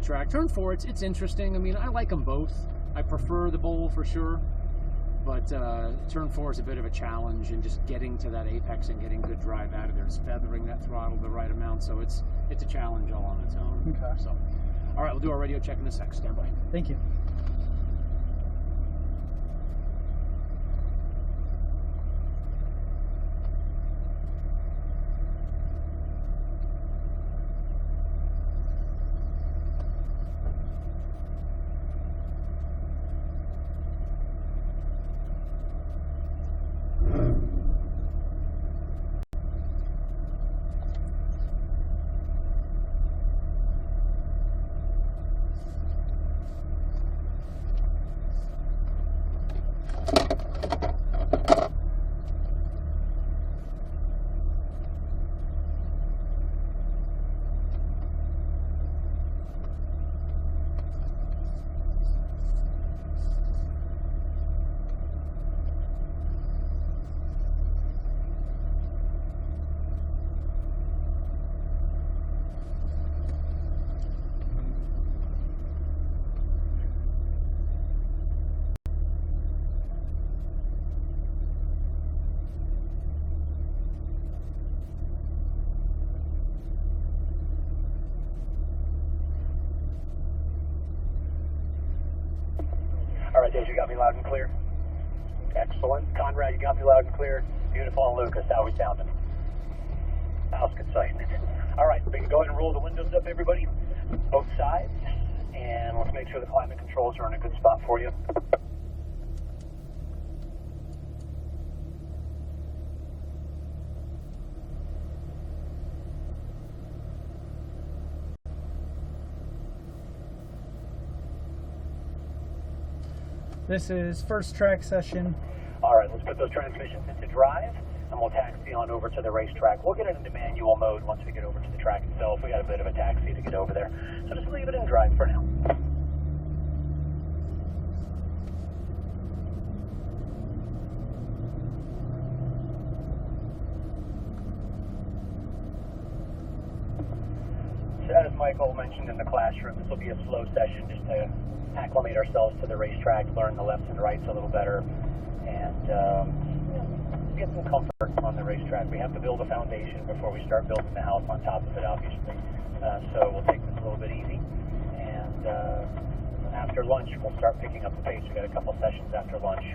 track. Turn 4, it's interesting. I mean, I like them both. I prefer the bowl for sure, but turn 4 is a bit of a challenge in just getting to that apex and getting good drive out of there. It's feathering that throttle the right amount, so it's a challenge all on its own. Okay. So, all right, we'll do our radio check in a sec. Stand by. Thank you. All right, Dave, you got me loud and clear. Excellent. Conrad, you got me loud and clear. Beautiful. And Lucas, how we sounding? House good sight. All right, we can go ahead and roll the windows up, everybody. Both sides. And let's make sure the climate controls are in a good spot for you. This is first track session. All right, let's put those transmissions into drive, and we'll taxi on over to the racetrack. We'll get it into manual mode once we get over to the track itself. We got a bit of a taxi to get over there. So just leave it in drive for now. So as Michael mentioned in the classroom, this will be a slow session just to acclimate ourselves to the racetrack, learn the lefts and rights a little better, and get some comfort on the racetrack. We have to build a foundation before we start building the house on top of it, obviously. So we'll take this a little bit easy, and after lunch we'll start picking up the pace. We got a couple sessions after lunch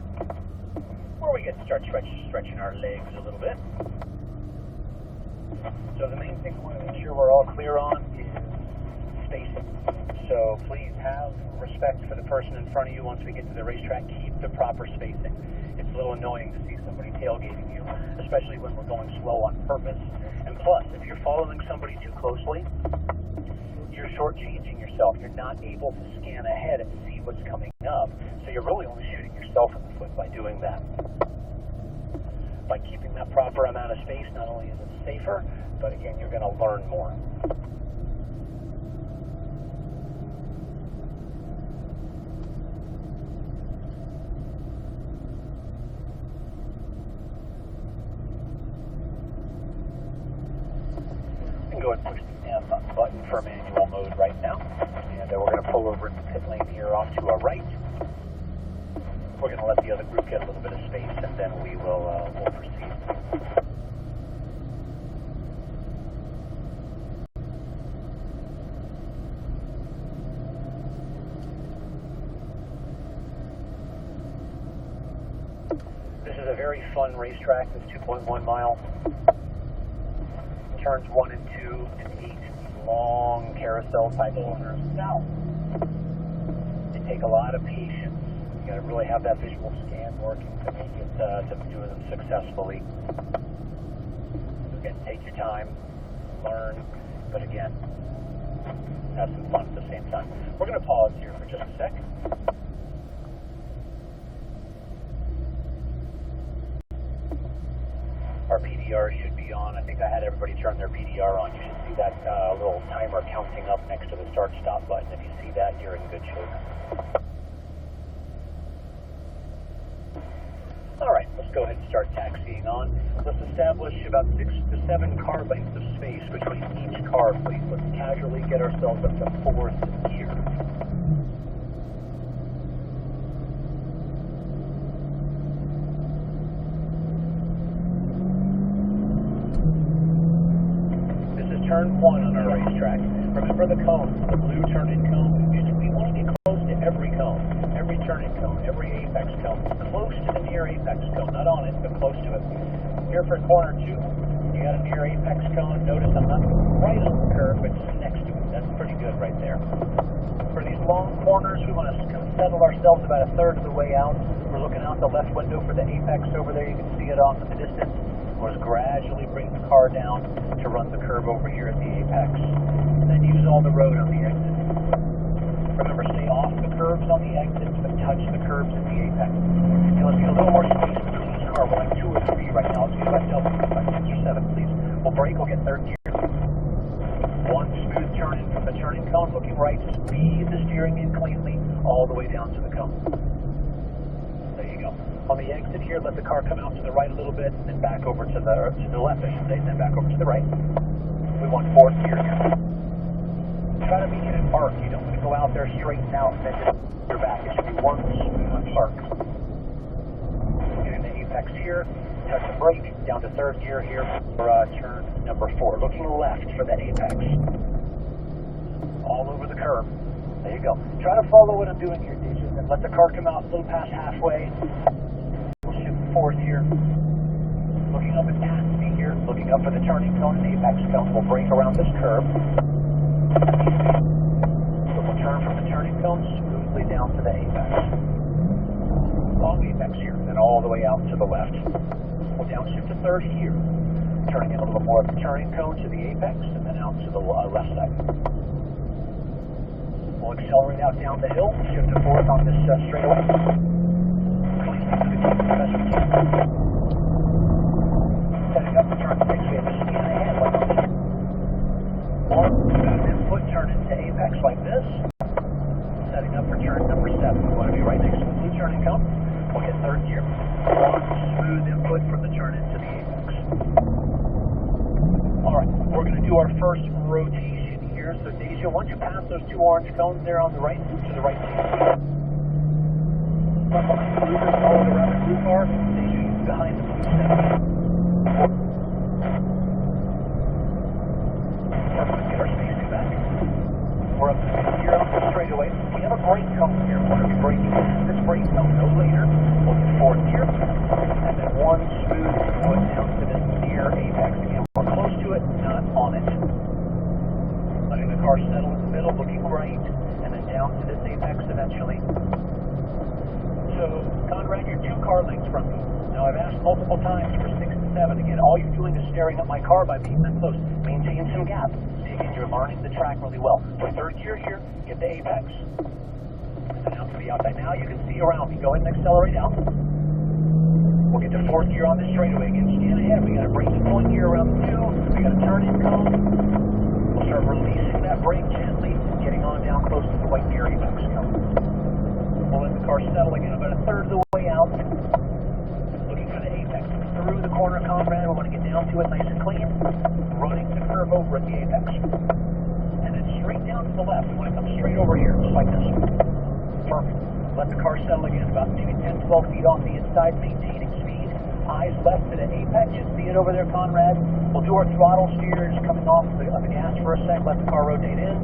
where we get to start stretching our legs a little bit. So the main thing we want to make sure we're all clear on is spacing. So please have respect for the person in front of you once we get to the racetrack. Keep the proper spacing. It's a little annoying to see somebody tailgating you, especially when we're going slow on purpose. And plus, if you're following somebody too closely, you're shortchanging yourself. You're not able to scan ahead and see what's coming up. So you're really only shooting yourself in the foot by doing that. By keeping that proper amount of space, not only is it safer, but again, you're going to learn more. Go ahead and push the M button for manual mode right now. And we're going to pull over into pit lane here off to our right. We're going to let the other group get a little bit of space, and then we will we'll proceed. This is a very fun racetrack, this 2.1 mile. Turns 1 and 2 and 8, long carousel type corners. Now, they take a lot of patience. You got to really have that visual scan working to make it to do them successfully. Again, take your time, learn, but again, have some fun at the same time. We're going to pause here for just a sec. Our PDR should be on. I think I had everybody turn their PDR on. You should see that little timer counting up next to the start-stop button. If you see that, you're in good shape. All right, let's go ahead and start taxiing on. Let's establish about 6 to 7 car lengths of space between each car, please. Let's casually get ourselves up to 4th gear. the blue turn-in cone. We want to get close to every cone, every turn-in cone, every apex cone. Close to the near apex cone, not on it, but close to it. Here for corner 2, you got a near apex cone. Notice I'm not right on the curve, but just next to it. That's pretty good right there. For these long corners, we want to kind of settle ourselves about a third of the way out. We're looking out the left window for the apex over there. You can see it off in the distance. We'll just gradually bring the car down to run the curve over here at the apex. And then use all the road on the exit. Remember, stay off the curves on the exits, but touch the curves at the apex. Now let's get a little more space between each car. We're like 2 or 3 right now. Let's get about 6 or 7, please. We'll brake. We'll get third gear. One smooth turn in from the turning cone, looking right. Just feed the steering in cleanly all the way down to the cone. There you go. On the exit here, let the car come out to the right a little bit, and then back over to the left, I should say, then back over to the right. We want fourth gear here. Try to meet it in park. You don't want to go out there, straighten out, and then just your back. It should be one smooth park. Getting the apex here. Touch the brake, down to third gear here for turn number 4. Looking left for the apex. All over the curve. There you go. Try to follow what I'm doing here, Deja, and let the car come out a little past halfway. We'll shift fourth here. Looking up at past me here. Looking up for the turning cone and apex cone. We'll brake around this curve. So we'll turn from the turning cone smoothly down to the apex. Long apex here, then all the way out to the left. We'll downshift to third here, turning in a little more of the turning cone to the apex, and then out to the left side. We'll accelerate out down the hill, shift to fourth on this straightaway. Clean to the keep the best we can. Setting up the turn 6, we have a speed ahead like this. One smooth input, turn into apex like this. Setting up for turn number 7. We want to be right next to the blue turning cone. We'll get third gear. One smooth input from the turn into the apex. Alright, we're going to do our first rotation here. So Deja, once you pass those 2 orange cones there on the right, to the right side. Behind the blue, follow the red blue car. Deja, behind the blue center. Perfect, get our spacing back. We're up to here on the straightaway. We have a brake cone here. We're going to be braking this brake cone no later. We'll get fourth gear. And then one smooth input down to this near apex. Again, we're close to it, not on it. Letting the car settle in the middle, looking right. And then down to this apex eventually. So, Conrad, you're 2 car lengths from me. Now, I've asked multiple times for 6 to 7. Again, all you're doing is staring at my car by being that close. Maintain some gap. Again, you're learning the track really well. For third gear here, get the apex. And then out to the outside. Now you can see around me. Go ahead and accelerate out. We'll get to fourth gear on this straightaway. Again, stand ahead. We got a braking point here around the 2. We got a turn in cone. We'll start releasing that brake gently, getting on down close to the white near apex cone. We'll let the car settle again about a third of the way out. Looking for the apex through the corner, Conrad. We want to get down to it nice and clean. Running the curve over at the apex. And then straight down to the left. We want to come straight over here, just like this. Perfect. Let the car settle again, about maybe 10, 12 feet off the inside, maintaining speed. Eyes left to the apex. You see it over there, Conrad. We'll do our throttle steers, coming off the gas for a sec. Let the car rotate in.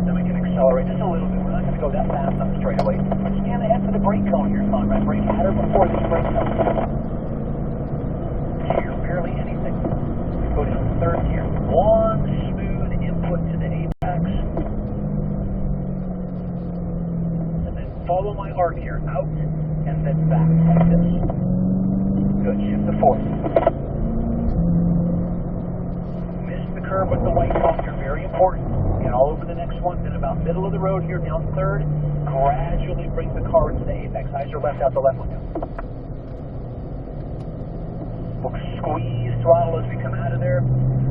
Then we can accelerate just a little bit. We're not going to go that fast on the straightaway. Scan ahead for the brake cone here, Conrad. Brake at or before this brake cone. Here, barely anything. Go down to third gear. One smooth input to the apex. And then follow my arc here. Out and then back like this. Good. Shift to fourth. Miss the curve with the white cone here. Very important. Get all over the next one. Then about middle of the road here, down third. Gradually bring the car into the apex. Eyes are left out the left window. We'll squeeze throttle as we come out of there.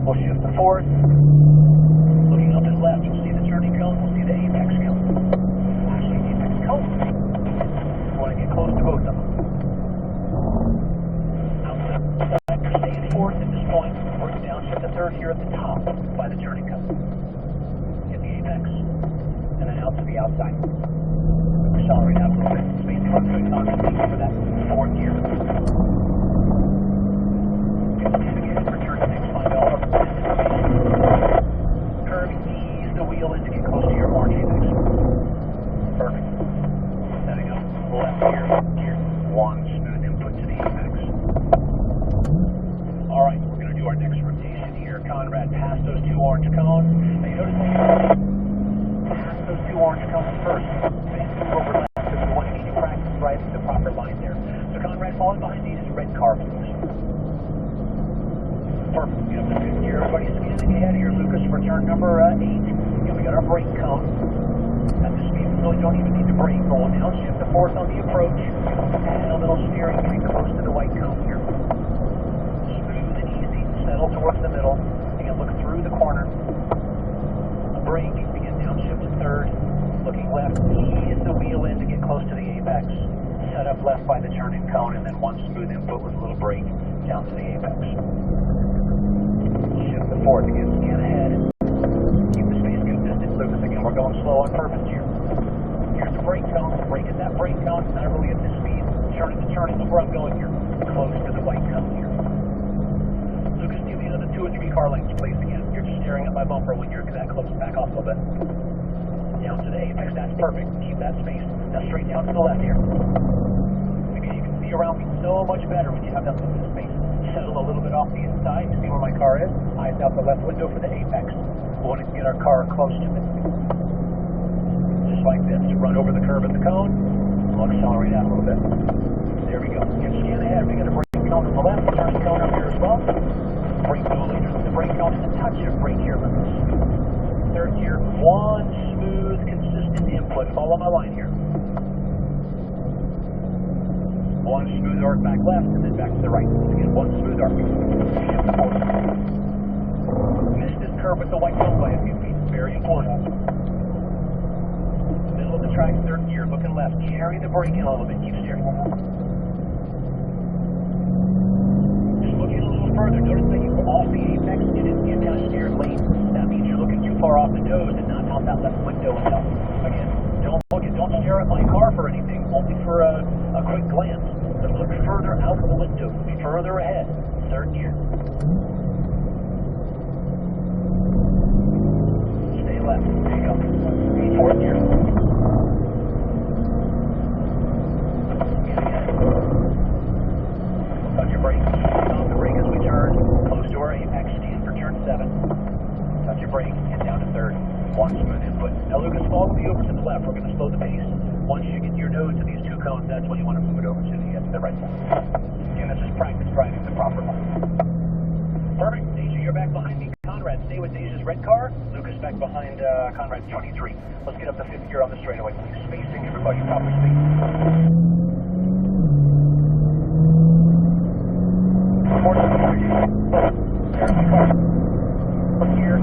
We'll shift to fourth. Looking up and left, you'll see the turning cone. We'll see the apex cone. Actually, the apex cone. We want to get close to both of them. Outside, you're staying fourth at this point. Work down, shift to third here at the top by the turning cone. Get the apex. And then out to the outside. Accelerate out a little bit. Space front foot constantly for that fourth gear. Curve, ease the wheel wheel in to get close to your orange apex. Perfect. Setting up left here. One smooth input to the apex. All right, we're going to do our next rotation here. Conrad, pass those two orange cones. Now you notice when you pass those two orange cones first. Then move over left because we want you to practice driving the proper line there. So Conrad, following behind me is red car, please. Perfect. We have the fifth gear. Everybody scanning ahead here, Lucas, for turn number 8. And we got our brake cone. At this speed, we really don't even need to brake. But we'll now shift the fourth on the approach. And a little steering, getting close to the white cone here. Smooth and easy. Settle towards the middle. Again, look through the corner. A brake. Again, downshift to third. Looking left. Ease the wheel in to get close to the apex. Set up left by the turning cone. And then one smooth input with a little brake down to the apex. Shift the fourth again, scan ahead. Keep the space consistent, Lucas. Again, we're going slow on purpose here. Here's the brake cone. Brake at that brake cone. Not really at this speed. Turning to turning. Look where I'm going here. Close to the white cone here. Lucas, give me another 2 or 3 car lengths, please. Again, you're just staring at my bumper when you're that close. Back off a little bit. Down to the apex. That's perfect. Keep that space. Now straight down to the left here. Again, you can see around me so much better when you have that little bit of space. Settle a little bit off the inside to see where my car is. Eyes out the left window for the apex. We want to get our car close to it. Just like this. Run over the curb at the cone. We'll accelerate out a little bit. There we go. Get scan ahead. We got a brake cone on the left. Turn the cone up here as well. Brake no later than the brake cone. And a touch of brake here. Third gear. One smooth, consistent input. Follow my line here. One smooth arc back left, and then back to the right. Again, one smooth arc. Shift forward. Miss this curve with the white cone by a few feet. Very important. Middle of the track, third gear, looking left. Carry the brake in a little bit. Keep steering. Just looking a little further. Notice that you were off the apex. You didn't get kind of steered late. That means you're looking too far off the nose and not out that left window enough. Again, don't stare at my car for anything, only for a quick glance. But look further out of the window, further ahead. Third gear. Stay left. There you go. Fourth gear. Touch your brake. Stop the brake as we turn. Close to our apex. Stand for turn 7. Touch your brake. Get down to third. One smooth input. Now, Lucas, follow me over to the left. We're going to slow the pace. Once you get your nose to these 2 cones, that's when you want to move it over to the right side. Again, this is practice driving the proper line. Perfect. Deja, you're back behind me. Conrad, stay with Deja's red car. Lucas back behind Conrad's 23. Let's get up to 5th gear on the straightaway, please. Spacing, everybody, proper spacing. Look here.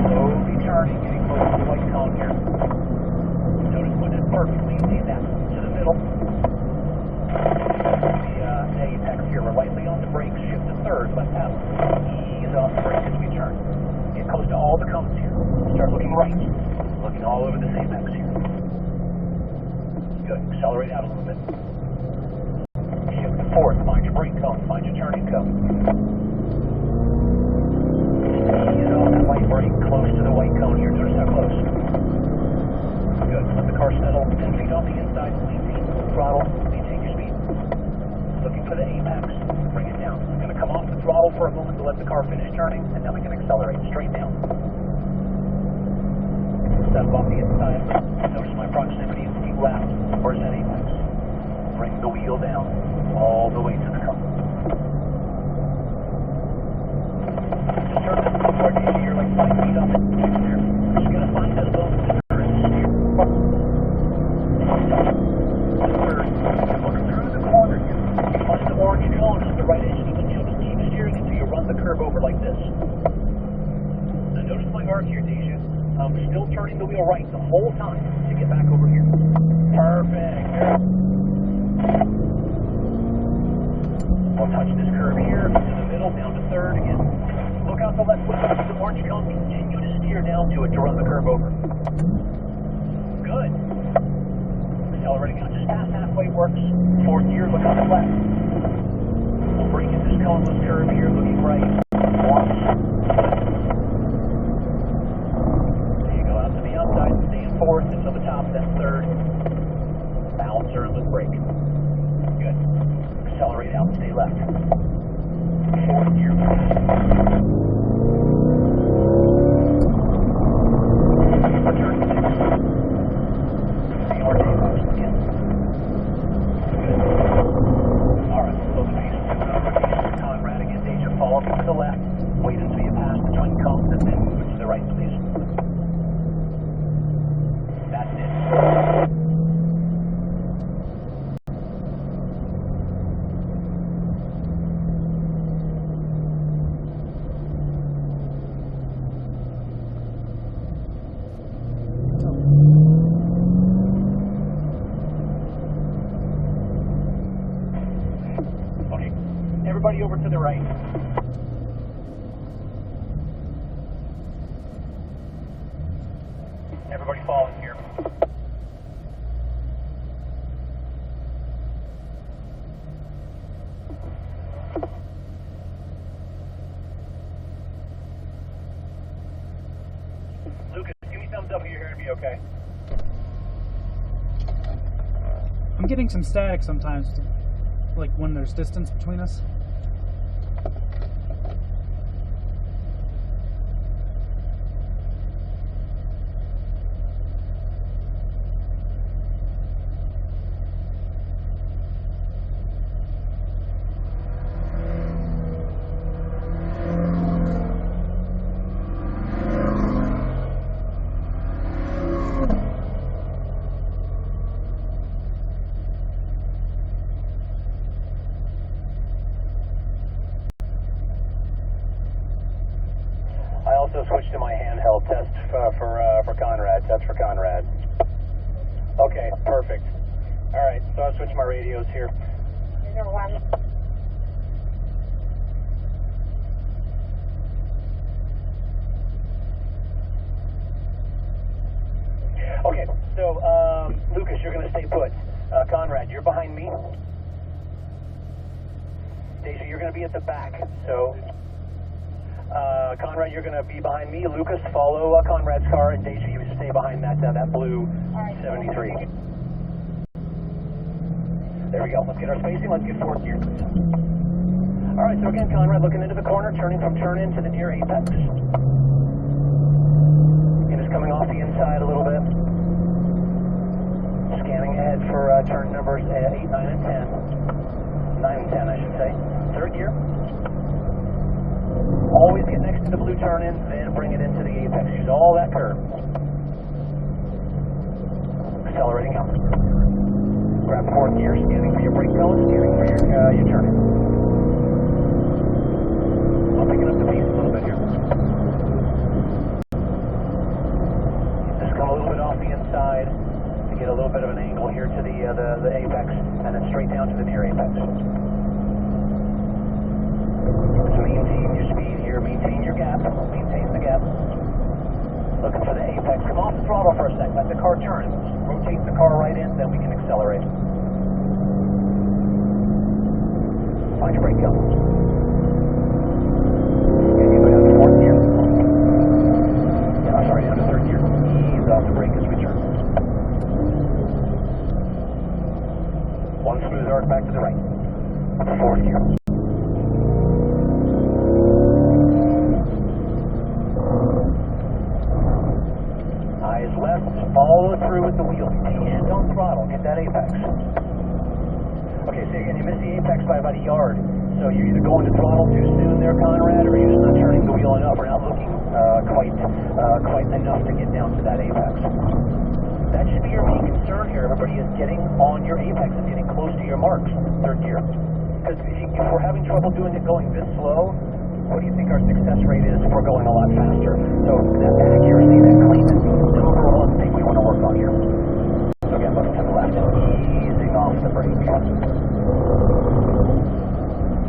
Slowly turning, getting close to the white cone here. Notice when it's perfectly, see that to the middle. The apex here, we're lightly on the brakes, shift to third, left out. Ease off the brake as we turn. Get close to all the cones here. Start looking right, looking all over this apex here. Good, accelerate out a little bit. Shift to fourth, find your brake cone, find your turning cone. Ease off the white brake, close to the white cone here. Notice how close. Good. Let the car settle. 10 feet on the inside. Lean feet. Throttle. Maintain your speed. Looking for the apex. Bring it down. I'm going to come off the throttle for a moment to let the car finish turning, and then we can accelerate straight down. Step off the inside. Notice my proximity is deep left. Where's that apex? Bring the wheel down all the way to the cone. Just turn this before you're like 5 feet up there. Just going to find that little bit. Look through the corner here. You find the orange cone at the right edge of the windshield. Just keep steering until you run the curve over like this. Now notice my arc here, Deja. I'm still turning the wheel right the whole time to get back over here. Perfect. We'll touch this curve here, to the middle, down to third again. Look out the left window of the orange cone. Continue to steer down to it to run the curve over. Good. Accelerating out just past halfway works. Fourth gear, look on the left. We'll bring in this coneless curve here, looking right. One. fourth until the top, then third. Balance or lift brake. Good. Accelerate out, stay left. Fourth gear. Return to six. CRJ motion again. Good. Alright, slow the pace. Conrad again, Deja, follow to the left. Wait until you pass the twin cones and then move to the right, please. That's it. Okay, everybody over to the right. Everybody following here. Lucas, give me thumbs up if you're hearing me okay. I'm getting some static sometimes, like when there's distance between us. I also switched to my handheld test for Conrad. Test for Conrad. Okay, perfect. All right, so I'll switch my radios here. Okay, so Lucas, you're going to stay put. Conrad, you're behind me. Deja, you're going to be at the back. So Conrad, you're going to be behind me. Lucas, follow Conrad's car, and Deja, you stay behind that blue 73. There we go. Let's get our spacing. Let's get fourth gear. All right, so again, Conrad, looking into the corner, turning from turn-in to the near apex. And it's coming off the inside a little bit. Scanning ahead for turn numbers 8, 9, and 10. 9 and 10, I should say. Third gear. Always get next to the blue turn-in, then bring it into the apex. Use all that curve. Accelerating out. Grab fourth gear, scanning for your brake pellet, steering for your turn-in. I'm picking up the pace a little bit here. Just come a little bit off the inside to get a little bit of an angle here to the apex, and then straight down to the near apex. So maintain your speed here, maintain your gap, maintain the gap. Looking for the apex. Come off the throttle for a sec, let the car turn. Rotate the car right in, then we can accelerate. Find your brake count. Okay, you go down to fourth gear. Yeah, sorry, down to third gear. Ease off the brake as we turn. One smooth arc back to the right. Fourth gear. Eyes left, follow through with the wheel. And don't throttle, get that apex. Okay, so again, you miss the apex by about a yard. So you're either going to throttle too soon there, Conrad, or you're just not turning the wheel enough, or not looking quite enough to get down to that apex. That should be your main concern here. Everybody is getting on your apex and getting close to your marks, third gear. Because if we're having trouble doing it going this slow, what do you think our success rate is if we're going a lot faster? So that accuracy, that cleanness, is overall the thing we want to work on here. So again, looking to the left, easing off the brake.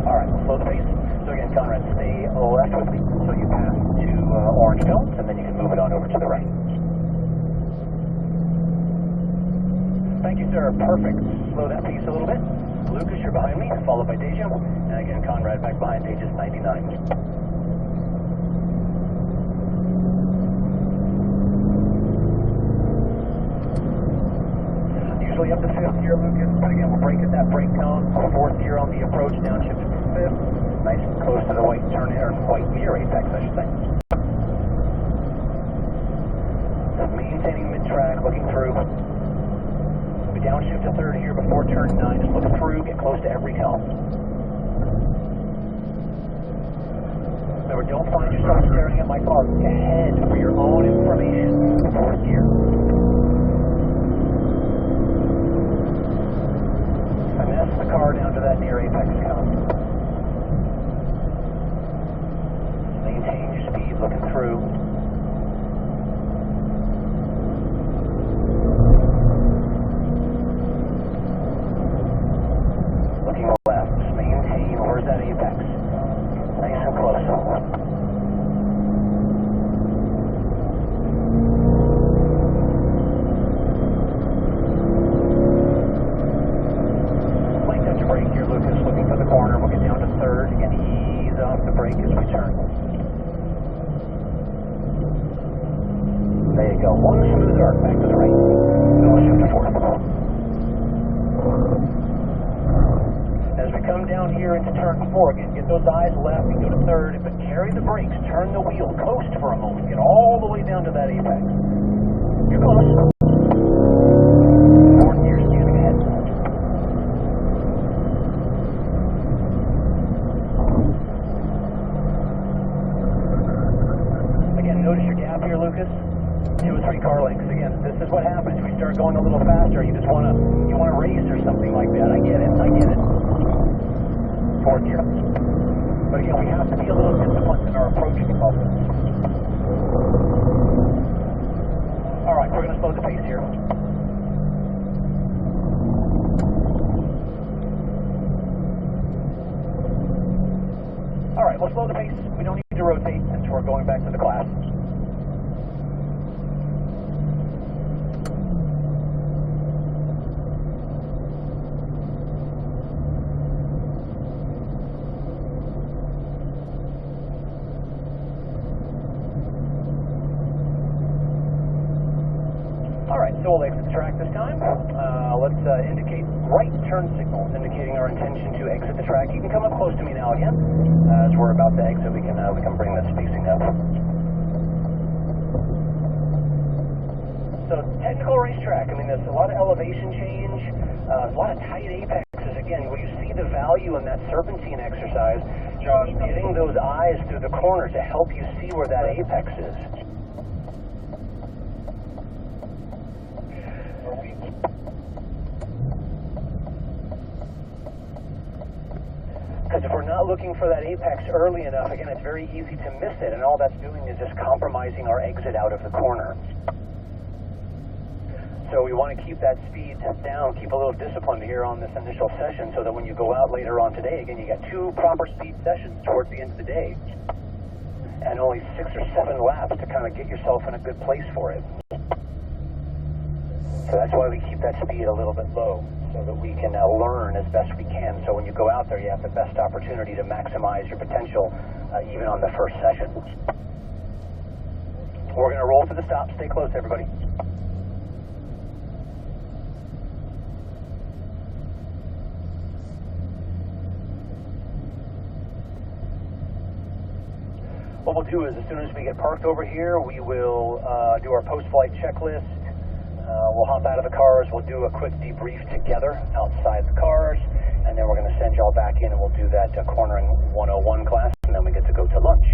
Alright, slow the pace. So again, Conrad, stay left with me so you pass to orange cones, and then you can move it on over to the right. Thank you, sir. Perfect. Slow that pace a little bit. Lucas, you're behind me, followed by Deja. And again, Conrad back behind Deja's 99. actually up to fifth gear, Lucas, but again, we'll brake at that brake cone. Fourth gear on the approach, downshift to fifth. Nice and close to the white turn, or white near apex, I should say. Maintaining mid-track, looking through. We downshift to third here before turn 9. Just look through, get close to every cone. Remember, don't find yourself staring at my car. Look ahead for your own information. Fourth gear. Finesse the car down to that near apex cone. Maintain your speed, looking through. Looking left, just maintain, where's that apex? Nice and close. Light touch brake here, Lucas, looking for the corner. We'll get down to third. Again, ease off the brake as we turn. There you go. One smooth arc back to the right. We'll shift to fourth. As we come down here into turn 4, again, get those eyes left and go to third, but carry the brakes, turn the wheel, coast for a moment, get all the way down to that apex. You're close. Fourth gear, scanning ahead. Again, notice your gap here, Lucas. 2 or 3 car lengths. Again, this is what happens. We start going a little faster. You just want to race or something like that. I get it. Fourth gear. But again, we have to be a little disciplined in our approach to both. All right, we're going to slow the pace here. All right, we'll slow the pace. We don't need to rotate since we're going back to the class. So we'll exit the track this time. Let's indicate right turn signals, indicating our intention to exit the track. You can come up close to me now again. As we're about to exit, we can bring that spacing up. So technical racetrack. I mean, there's a lot of elevation change, a lot of tight apexes. Again, where you see the value in that serpentine exercise, Josh, getting those eyes through the corner to help you see where that apex is. Because if we're not looking for that apex early enough, again, it's very easy to miss it, and all that's doing is just compromising our exit out of the corner. So we want to keep that speed down, keep a little discipline here on this initial session, so that when you go out later on today, again, you got 2 proper speed sessions towards the end of the day, and only 6 or 7 laps to kind of get yourself in a good place for it. So that's why we keep that speed a little bit low, so that we can learn as best we can. So when you go out there, you have the best opportunity to maximize your potential, even on the first session. We're going to roll to the stop. Stay close, everybody. What we'll do is, as soon as we get parked over here, we will do our post-flight checklist. We'll hop out of the cars, we'll do a quick debrief together outside the cars, and then we're going to send y'all back in and we'll do that cornering 101 class, and then we get to go to lunch.